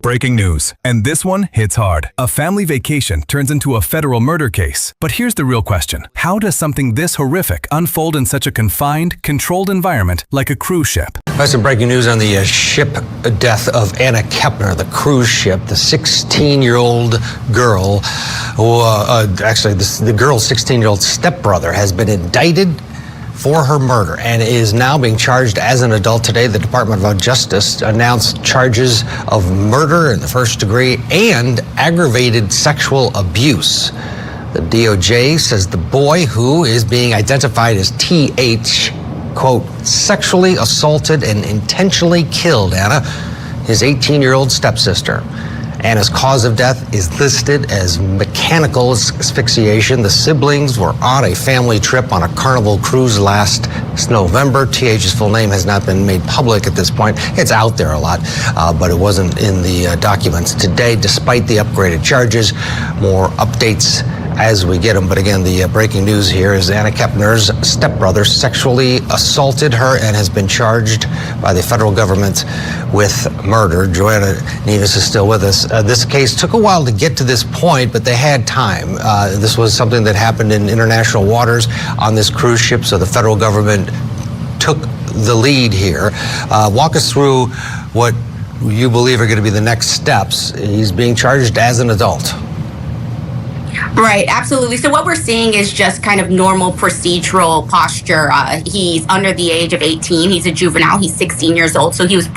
Breaking news. And this one hits hard. A family vacation turns into a federal murder case. But here's the real question. How does something this horrific unfold in such a confined, controlled environment like a cruise ship? That's some breaking news on the ship death of Anna Kepner, the cruise ship, the 16-year-old girl, who, the girl's 16-year-old stepbrother has been indicted for her murder and is now being charged as an adult today. The Department of Justice announced charges of murder in the first degree and aggravated sexual abuse. The DOJ says the boy, who is being identified as TH, quote, sexually assaulted and intentionally killed Anna, his 18-year-old stepsister. Anna's cause of death is listed as mechanical asphyxiation. The siblings were on a family trip on a Carnival cruise last November. TH's full name has not been made public at this point. It's out there a lot, but it wasn't in the documents today, despite the upgraded charges. More updates as we get them. But again, the breaking news here is Anna Kepner's stepbrother sexually assaulted her and has been charged by the federal government with murder. Joanna Nevis is still with us. This case took a while to get to this point, but they had time. This was something that happened in international waters on this cruise ship, so the federal government took the lead here. Walk us through what you believe are going to be the next steps. He's being charged as an adult. Right, absolutely. So what we're seeing is just kind of normal procedural posture. He's under the age of 18. He's a juvenile. He's 16 years old. So he was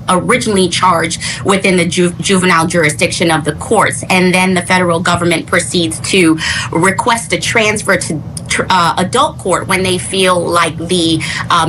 originally charged within the juvenile jurisdiction of the courts. And then the federal government proceeds to request a transfer to adult court when they feel like the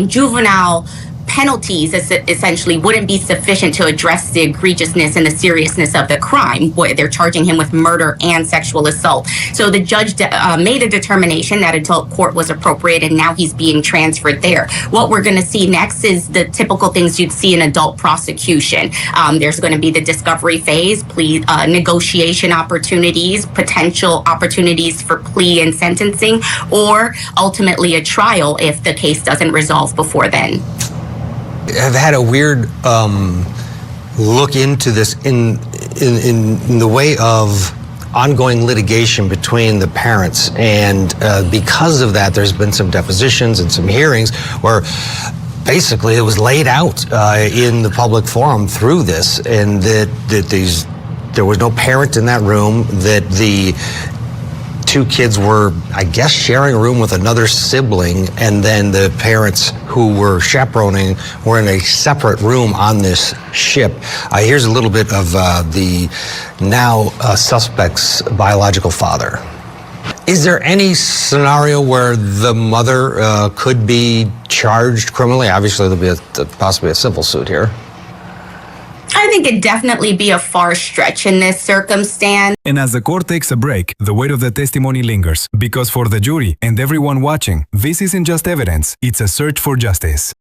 juvenile penalties essentially wouldn't be sufficient to address the egregiousness and the seriousness of the crime, where they're charging him with murder and sexual assault. So the judge made a determination that adult court was appropriate, and now he's being transferred there. What we're going to see next is the typical things you'd see in adult prosecution. There's going to be the discovery phase, plea negotiation opportunities, potential opportunities for plea and sentencing, or ultimately a trial if the case doesn't resolve before then. Have had a weird look into this in the way of ongoing litigation between the parents, and because of that, there's been some depositions and some hearings where basically it was laid out in the public forum through this, and there was no parent in that room, that the two kids were, I guess, sharing a room with another sibling, and then the parents who were chaperoning were in a separate room on this ship. Here's a little bit of the now suspect's biological father. Is there any scenario where the mother could be charged criminally? Obviously, there'll be possibly a civil suit here. I think it'd definitely be a far stretch in this circumstance. And as the court takes a break, the weight of the testimony lingers, because for the jury and everyone watching, this isn't just evidence, it's a search for justice.